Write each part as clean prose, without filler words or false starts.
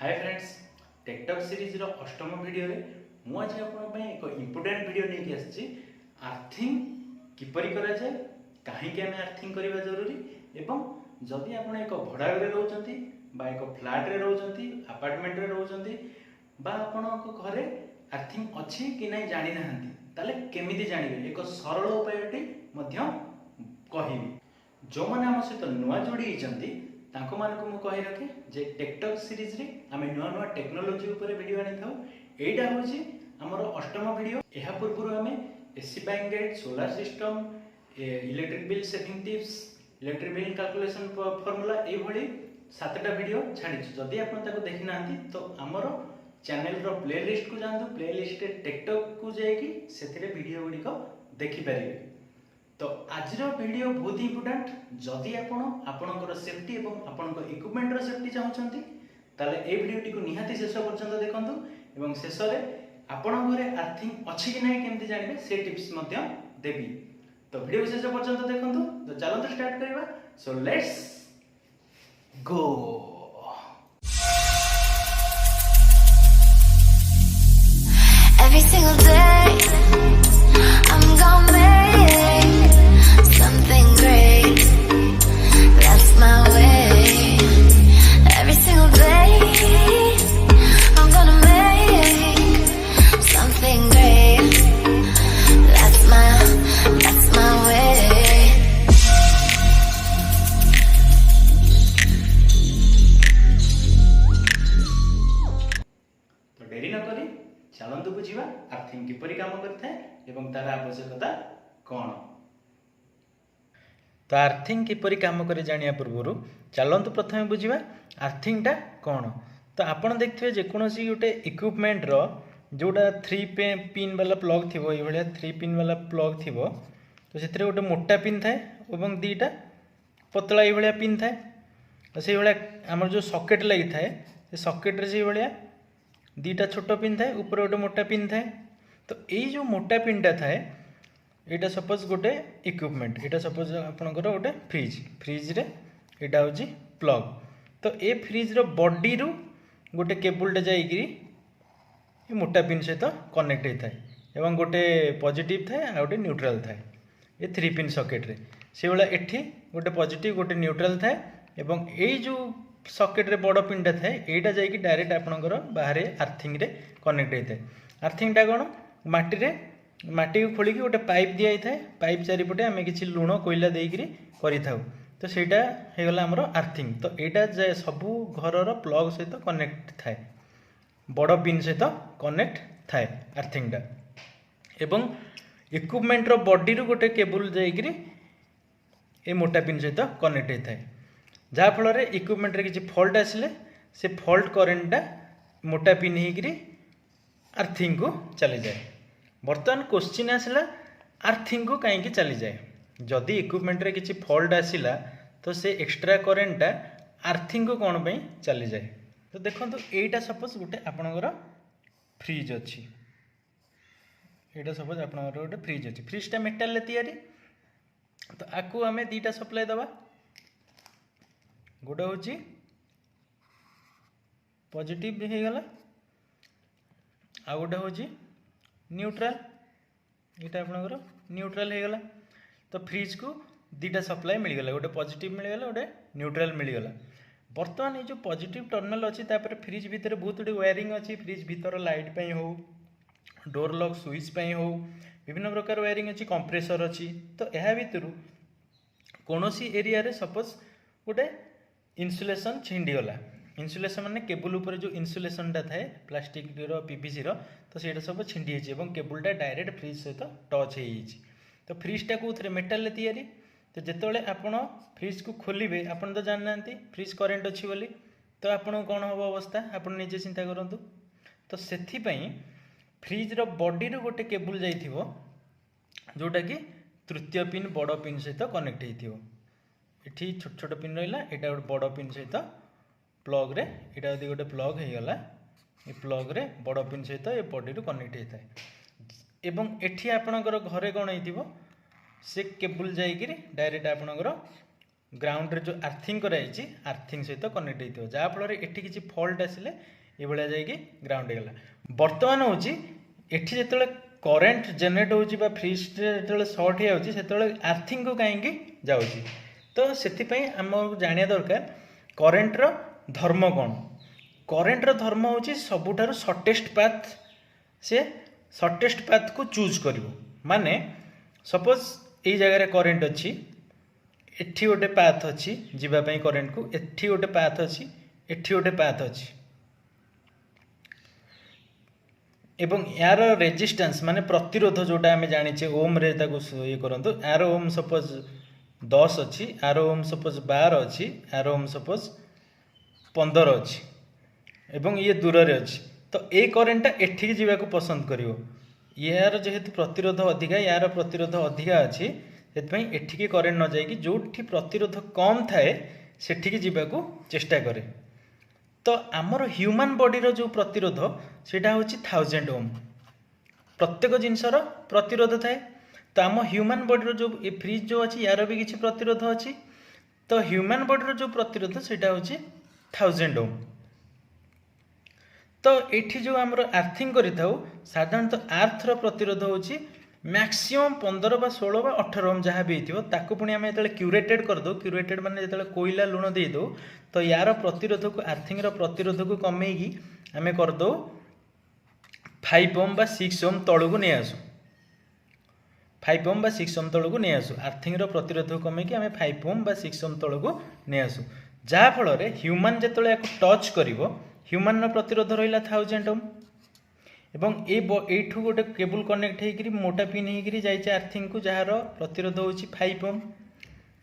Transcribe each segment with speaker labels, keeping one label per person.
Speaker 1: Hi friends, tech talk series रो अष्टम video रे मु आज आपन पय एक इंपोर्टेंट वीडियो लेके आछि। आर्थिंग किपरि करा जाय, काहे के हम आर्थिंग करबा जरूरी एवं जदि आपन एक भड़ा रे रहउचंती बा एक फ्लैट रे रहउचंती, अपार्टमेंट रे रहउचंती बा आपन को घरे आर्थिंग अछि कि नै जानि नाहंती, ताले केमिति जानिबे एक सरल उपायटी मध्य कहिबी। जो माने हम सहित नुआ जोड़ी होती तांको मानको मु कहि रखे जे टेकटॉक सीरीज रे आमे नुआ नुआ टेक्नोलॉजी ऊपर वीडियो आनी थाउ। एटा होची हमर अष्टम वीडियो। एहा पूर्व आमे AC bank guide, solar system, electric bill saving tips, electric bill calculation formula ए भली 7टा वीडियो छाड़ी। जदि आपन ताको देखि नांती तो हमर चैनल रो प्लेलिस्ट को जानतु। प्लेलिस्ट रे टेकटॉक को जायकी सेथिरे वीडियो गुडी को देखि परिबे। तो आज वीडियो बहुत इंपोर्टेंट। जदि आपणकर सेफ्टी और आपणकर इक्विपमेंट सेफ्टी चाहूँगी ताले ए वीडियो को निहाती शेष पर्यंत देखंतु एवं शेष में आपण घरे आर्थिंग अच्छी कि नहीं केमती जानबे से टिप्स मध्य देबी। तो वीडियो शेष पर्यंत देखंतु। तो चलंतु स्टार्ट करबा। So let's go.
Speaker 2: Every single day I'm gonna make something great. That's my way. Every single day I'm gonna make something great. That's my way.
Speaker 1: तो देरी न करी चलंतु बुझिबा आर्थिंग किपरि काम करथाय एवं तार आवश्यकता कौन। तो आर्थिंग किपरि काम करे जानिया पूर्व चलंतु प्रथमे बुझिबा आर्थिंग टा कौन। तो आपण देखथिबे जे कोनोसी गोटे इक्विपमेंट रो जोडा 3 पिन वाला प्लग थिबो, ए भलिया 3 पिन वाला प्लग थिबो। तो सेतरे गोटे मोटा पिन थाए एवं दीटा पतला ए भलिया पिन थाए। तो से भलिया हमर जो सॉकेट लागि थाए से सॉकेट रे से भलिया दीटा छोट पिन थाए, ऊपर गोटे मोटा पिन थाए। तो यही जो मोटा पिनटा थाए एटा सपोज गोटे इक्विपमेंट, एटा सपोज आपनकर गोटे फ्रिज रे एटा होची प्लग। तो ए फ्रिज रो बॉडी रु गोटे केबलटा जाईकरी ए मोटा पिन सहित कनेक्ट होता है एवं गोटे पॉजिटिव थाए आ गोटे न्यूट्रल थाए ए 3 पिन सॉकेट रे। से वाला एठी गोटे पॉजिटिव गोटे न्यूट्रल थाए एवं एई जो सॉकेट रे बड़ पिनटा थाए एटा जाईकी डायरेक्ट आपनकर बाहरे आर्थिंग रे कनेक्ट होता है। आर्थिंग टा कोन माटी को खोलिकी गोटे पाइप दिया थाए। पाइप चारिपटे आम किसी लुण कोईला देकरी करि थाउ। तो सेटा हे गला हमरो आर्थिंग। तो एटा सबू घरर प्लग सहित कनेक्ट थाए, बड़ पिन सहित कनेक्ट थाए आर्थिंग टा। एवं इक्विपमेंट रो बॉडी रु गोटे केबल जाईकरी ए मोटा पिन सहित कनेक्ट होता है। जहाँ फल इक्विपमेंट रे किसी फॉल्ट आसिले से फॉल्ट करेंटा मोटा पिन होकरी आर्थिंग को चली जाए। बर्तमान क्वेश्चन आसला आर्थिंग को कहीं चली जाए। जदि इक्विपमेंट रे किसी फॉल्ट आसिला तो से एक्स्ट्रा करेंटा आर्थिंग को कौन पे चली जाए। तो देखो एटा सपोज गोटे आपणकर फ्रिज अच्छी, एटा सपोज आपणकर गोटे फ्रिज अच्छी। फ्रिजटा मेटाल तैयारी। तो आपको आम दीटा सप्लाई दबा, गोटे हूँ पॉजिटिव हो गला आ गोटे हूँ न्यूट्रल। यहाँ आपंकर न्यूट्रल हो गला। तो फ्रिज को दीटा सप्लाई मिलगला, गोटे पॉजिटिव मिलगला, गोटे न्यूट्रल मिलगला। बर्तमान ये जो पॉजिटिव टर्मिनल अच्छी तापर फ्रिज भितर बहुत गुड वायरिंग अच्छी। फ्रिज भीतर लाइट पे हो, डोर लॉक स्विच पे हो, विभिन्न प्रकार वायरिंग अच्छी, कंप्रेसर अच्छी। तो यह भितर कौनसी एरिया रे सपोज गोटे इन्सुलेशन छिंडीगला। इन्सुलेशन माने केबल ऊपर जो इन्सुलेशन टा थाए प्लास्टिक रो पीवीसी रो, तो सेटा सब छिंडी होची एवं केबलटा डायरेक्ट फ्रिज सहित टच हो जाइए। तो फ्रिजटा कौन मेटाल तैयारी। तो जितेबाला आपण फ्रिज को खोलिबे आपण तो जान नांती फ्रिज करेंट अच्छी बोली। तो आपण कौन हम अवस्था आपण निजे चिंता करंतु। तो सेथि पई फ्रिज रो बॉडी रो गोटे केबल जाइथिबो जोटा कि तृतीय पिन बड़ पिन सहित कनेक्ट होइथिबो। एठी छोट छोट पिन रहिला, एटा गोटे बड़ पिन सहित प्लग रे, एटा यदि गोटे प्लग हो गला ए प्लग रे बड़ पिन सहित ए बॉडी रो कनेक्ट होता है। एवं एठी आपणकर घरे कौन होइथिबो से केबल जाइकरी डायरेक्ट आपणकर ग्राउंड रे जो आर्थिंग कराई आर्थिंग सहित कनेक्ट होती जहाँफल एठी किसी फल्ट आसिले ये जाकि ग्राउंड होगा। बर्तमान हूँ एठी जो करेन्ट जेनेरेट होची बा फ्रिज जो सर्ट हो आर्थिंग को कहीं जाऊँगी। तो से आम जाना दरकार करेन्टर धर्म कौन। करेन्टर धर्म हूँ सबुठार सर्टेस्ट पाथ से सर्टेस्ट पाथ को चूज कर माने सपोज ये जगह करेन्ट अच्छी एठी गोटे पाथ अच्छी जीवाई करेन्ट को एठी गोटे पाथ अच्छी एठी गोटे पाथ अच्छी एवं यार रेजिस्टेंस माने प्रतिरोध जोटा आम जाने ओम रे ये करंतु यार ओम सपोज 10 अच्छी यार ओम सपोज 12 अच्छी यार ओम सपोज 15 अच्छी एवं ये दूर रे अच्छी। तो ये करेन्टा एठिक जावाक पसंद करिवो यार जेहेतु प्रतिरोध अधिका यार प्रतिरोध अधिका अच्छी से एठिकी करेन्ट न जाइकी जोठी प्रतिरोध कम थाए सेठिकी जीवाकू चेष्टा करे। तो आमर ह्यूमन बॉडीर जो प्रतिरोध सेटा होची 1000 ओम प्रत्येक जिनसर प्रतिरोध थाए। तो आम ह्यूमन बॉडीर जो फ्रिज जो अच्छी यार भी किसी प्रतिरोध अच्छी। तो ह्यूमन बॉडीर जो प्रतिरोध सेटा होची 1000 ओम। तो ये जो आम आर्थिंग करिथाउ साधारणतः आर्थर प्रतिरोध होची मैक्सिमम 15 बा 16 बा 18 ओम जहाँ भी हो ताकू पुणी आम जो क्यूरेटेड करदे क्यूरेटेड माने जो कोयला लुण दे दो तो यार प्रतिरोध को आर्थिंग प्रतिरोध को कमेगी आम करदे 5 ओम बा 6 ओम तलू को नहीं आसू 5 ओम बा 6 ओम तलू को नहीं आसू आर्थिंग प्रतिरोध को कमेकी आम 5 ओम बा 6 ओम तलू को नहीं आसू जहाँफल ह्यूमन जो टच कर ह्यूमन प्रतिरोध रहा 1000 ओम एवं एठू गोटे केबल कनेक्ट होकर मोटा पिन होकर जाइए आर्थिंग को जार प्रतिरोध होची 5 ओम।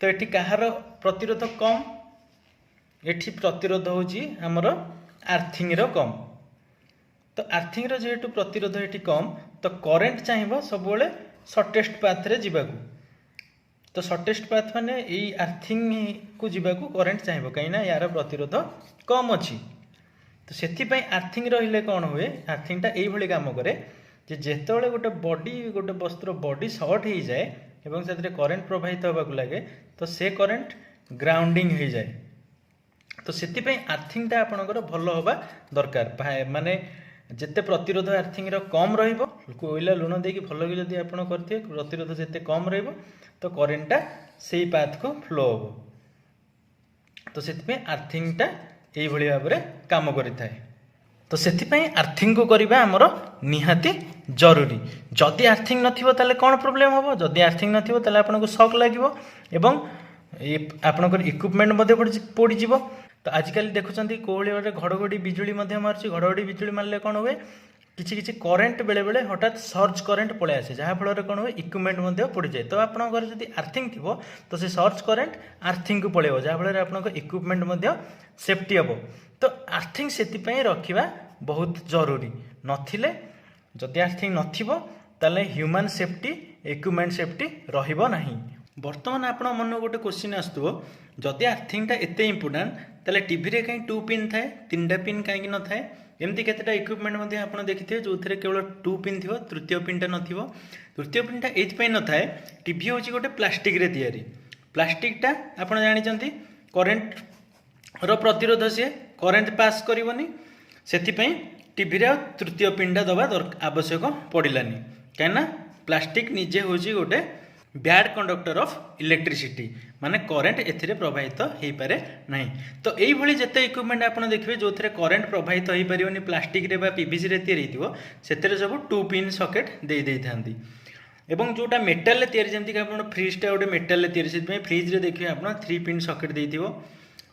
Speaker 1: तो ये कहार प्रतिरोध कम एठी प्रतिरोध होची हमर आर्थिंग कम। तो आर्थिंग जेहेतु प्रतिरोध ये कम तो करेन्ट चाहिए सब सर्टेस्ट पाथ रे जीवाकू। तो सर्टेस्ट पाथ माने यही आर्थिंग को जीवाकू करेन्ट चाहिए कहीं यार प्रतिरोध कम अच्छी। तो से आर्थिंग रहिले कौन हुए आर्थिंग यही काम करे जेतेबेले गोटे बॉडी गोटे वस्त्र बॉडी सर्ट हो जाए एवं से करेन्ट प्रवाहित होगा लगे तो से करेन्ट ग्राउंडिंग हो जाए। तो से आर्थिंग आपणकर भल हवा दरकार माने जिते प्रतिरोध आर्थिंग कम कोयला लुण देकी भल कि जब आप करते प्रतिरोध जिते कम तो करेन्टा से पाथ को फ्लो हम। तो से आर्थिंग यही भाव में काम करें। तो से आर्थिंग को करवा आमर निहाती जरूरी। जदि आर्थिंग नथिबो ताले कौन प्रोब्लेम हम जदि आर्थिंग नथिबो ताले आपनको शॉक लागिवो एवं आपनकर इक्विपमेंट पोड़ी। तो आजिकल देखुं कोहली घड़घड़ी बिजुली मार्च घड़घड़ी बिजुली मारे कौन हुए किसी किसी करेन्ट बेले बेले हठात सर्च करेन्ट पलि आसे जहाँफल कौन हुए इक्विपमेंट पड़ी जाए। तो आप घर जब आर्थिंग थी तो से सर्च करेन्ट आर्थिंग को पलैब जहाँफल आप इक्विपमेंट सेफ्टी हम। तो आर्थिंग से रखा बहुत जरूरी नथिले जदि आर्थिंग नथिबो ताले ह्यूमन सेफ्टी इक्विपमेंट सेफ्टी रहिबो नाही। बर्तमान आपण मन गोटे क्वेश्चन आसुथबो जदि आर्थिंगटा एते इंपोर्टेंट ताले टीवी रे कहीं 2 पिन थाए 3टा पिन कहीं न थाए एमती केतेटा इक्विपमेंट आप देखिए जो थे केवल 2 पिन थी तृतीय पिनटा नथिबो। तृतीय पिनटा एथपाई न थाए टीवी होची गोटे प्लास्टिक रे तैयारी प्लास्टिकटा आपण जानिचंती करेन्ट रो प्रतिरोध से करेन्ट पास करबनी सेथिपई टीवी रे तृतीय पिनटा दबा आवश्यक पड़िलानी कहीं प्लास्टिक निजे होची गोटे बैड कंडक्टर ऑफ इलेक्ट्रिसिटी माने करेन्ट एथिरे प्रवाहित हो पारे नहीं। तो यही भाई जिते इक्विपमेंट आप देखिए जो थे करेन्ट प्रवाहित हो पारे प्लास्टिक रे बा पीवीसी रे तैयारी हो से सब 2 पिन सॉकेट दे देथांती एवं जोटा मेटाल तैयारी जमती कि आप फ्रिजटा गोटे मेटाल तैयारी से फ्रिज रे देखिए आप 3 पिन सॉकेट देथिबो।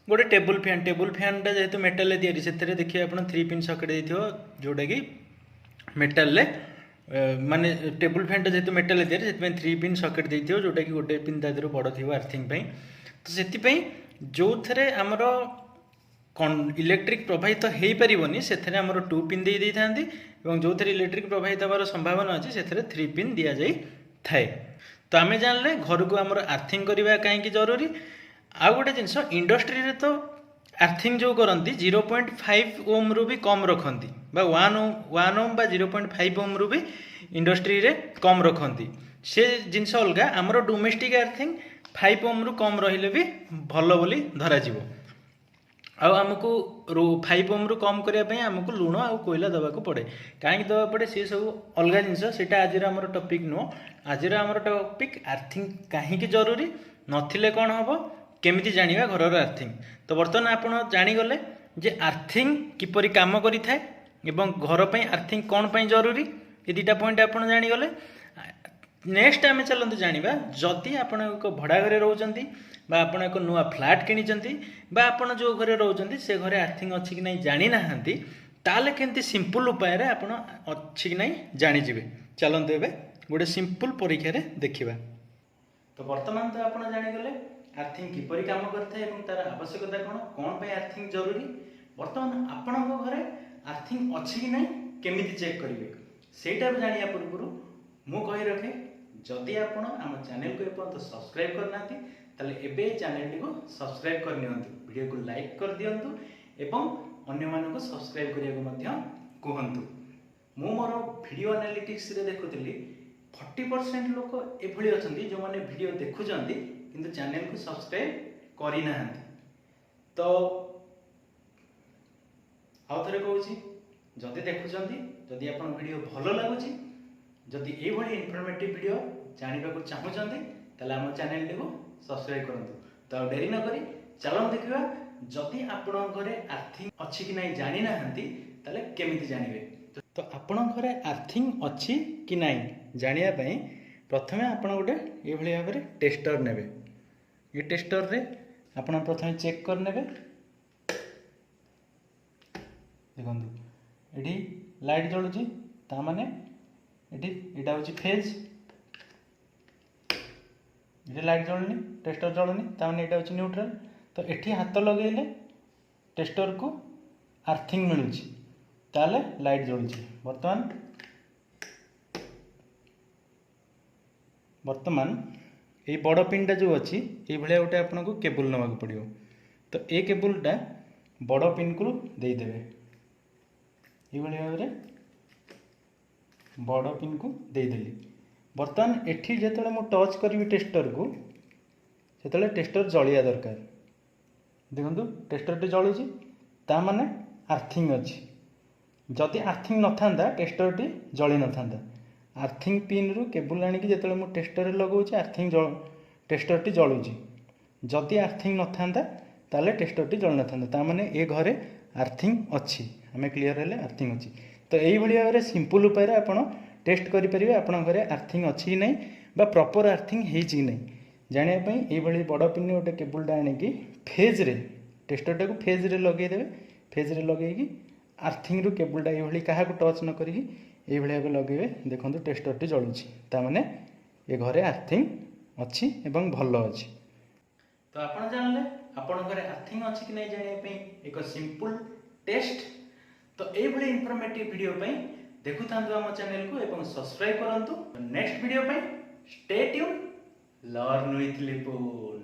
Speaker 1: गोटे टेबुल फैनटा जेहेतु मेटाल तैयारी से देखिए आप 3 पिन सॉकेट देथिबो जोटा कि मेटाल माने टेबुल फैनटा जेहेतु मेटाल तैयारी से 3 पिन सॉकेट देथिबो जोटा कि गोटे पिन तादर बड़ थी आर्थिंग पई। तो से जो थे आमर इलेक्ट्रिक प्रवाहित हो पारिबनी से आमर 2 पिन दे देथांती एवं जो थे इलेक्ट्रिक प्रवाहित होवार संभावना अच्छी से 3 पिन दि जाई थाए। तो आम जानले घर को आमर आर्थिंग करवा कहीं जरूरी। आउ गोटे जिनस इंडस्ट्री रे तो आर्थिंग जो करती 0.5 ओम रु भी कम रखती 1 ओम बा 0.5 ओम रु भी इंडस्ट्री रे कम रखती से जिनस अलग आमर डोमेस्टिक आर्थिंग 5 ओम रु कम रहिले भी भल बोली धरा जीवो। आउ आमको 5 ओम रु कम करने आमको लुण आउ कोयला दबाक पड़े। कहीं दवा पड़े सी सब अलग जिनस से आज टॉपिक नुह। आज टॉपिक आर्थिंग कहीं जरूरी नथिले कौन हम केमिति जानिबा घरर आर्थिंग। तो बर्तमान आप जानीगले जे आर्थिंग किपरि काम करि थाए एवं घर पे आर्थिंग कौन पे जरूरी ये दुटा पॉइंट आप जानीगले। नेक्स्ट आम चलते जाना जदि आप भड़ा घरे रोचंती बा आपण एक नुआ फ्लैट किनिचंती बा आपण जो घरे रोचंती से घरे आर्थिंग अच्छी कि नहीं जानी नाहांती ताले केंती सिंपल उपाय रे आपण अच्छी कि नहीं जानी जिवे। चलते एबे गोटे सिंपल परीक्षा रे देखिबा। तो वर्तमान तो आपण जानीगले आर्थिंग किपरि काम करथाय एवं तार आवश्यकता कौन पे आर्थिंग जरूरी। वर्तमान आपण घरे आर्थिंग अच्छी कि नहीं केमिति चेक करेंगे सेटा जानिया पूर्व मु कही रखे जदि आपण आम चैनल को एपर्यंत सब्सक्राइब करना ताले एबे चैनल को सब्सक्राइब कर नियंतु, वीडियो को लाइक कर दियंतु एवं अन्य मानको सब्सक्राइब करिया को मध्य कहंतु। मु मोर वीडियो एनालिटिक्स रे देखुतली 40% लोक एभली अछंती जो माने वीडियो देखुचंती किंतु चैनल को सब्सक्राइब करि नाहंती। तो आउ थरे कहूची जदि देखुचंती जदि आपण वीडियो भलो लागुची जदि ए भली इन्फॉर्मेटिव वीडियो जानिबा को चाहुचंती ताले हम चैनल को सब्सक्राइब करंतु। तो डेरी न करी चलन देखिबा जदि आपण घरे आर्थिंग अच्छी कि नहीं जानि नाहंती ताले केमिति जानिबे। तो आपण घरे आर्थिंग अच्छी कि नहीं जानिया पई प्रथमे आपण गोटे ए भली भाबरे टेस्टर नेबे। ये टेस्टर रे आपण प्रथमे चेक कर नेबे। देखंतु एठी लाइट जळुची ता माने एठी एटा होची फेज ये लाइट जळुनी टेस्टर जळुनी ता माने एटा होची न्यूट्रल। तो एठी हाथ लगेले टेस्टर को आर्थिंग मिलुची ताले लाइट जळुची। वर्तमान ये बड़ पिनटा जो अच्छी ये भाया गोटे आपन को केबल नवा पड़ो। तो ये केबलटा बड़ पिन को देदेवे ये भाव में बड़ पिन को देदेली। बर्तमान एठी जेतले मु टच करी टेस्टर को सेतले टेस्टर जलिया दरकार। देखो टेस्टर टी जलुची ता माने आर्थिंग अच्छी। जदि आर्थिंग न था टेस्टर टी जली न था आर्थिंग पिन रु केबल आनिकी जेतले मु टेस्टर लगाऊँ आर्थिंग टेस्टर टी जलुची। जदि आर्थिंग न था ताले टेस्टर टी जल न था ता माने ए घरे आर्थिंग अच्छी। आम क्लीयर हेले आर्थिंग अच्छी। तो यही भाव में सिंपल उपाय आपण टेस्ट करेंगे आपण घरे आर्थिंग अच्छी कि नहीं बा प्रॉपर आर्थिंग कि नहीं जानापी ये बड़ पिन गोटे केबलटा आनिकी फेज रे टेस्टरटा को फेज रे लगेदेवे। फेज रे लगेगी आर्थिंग रु केबलटा ये क्या टच न करी ये भाव लगे। देखो टेस्टर टी जलुची ता माने ये घरे आर्थिंग अच्छी एवं भल अच्छी। तो आपण जानले आपण घरे आर्थिंग अच्छी कि नहीं जानापी एक सिंपल टेस्ट। तो ये इनफॉर्मेटिव वीडियो देखु आम चैनल को एवं सब्सक्राइब करंतु। Next video stay tune learn with Lipun.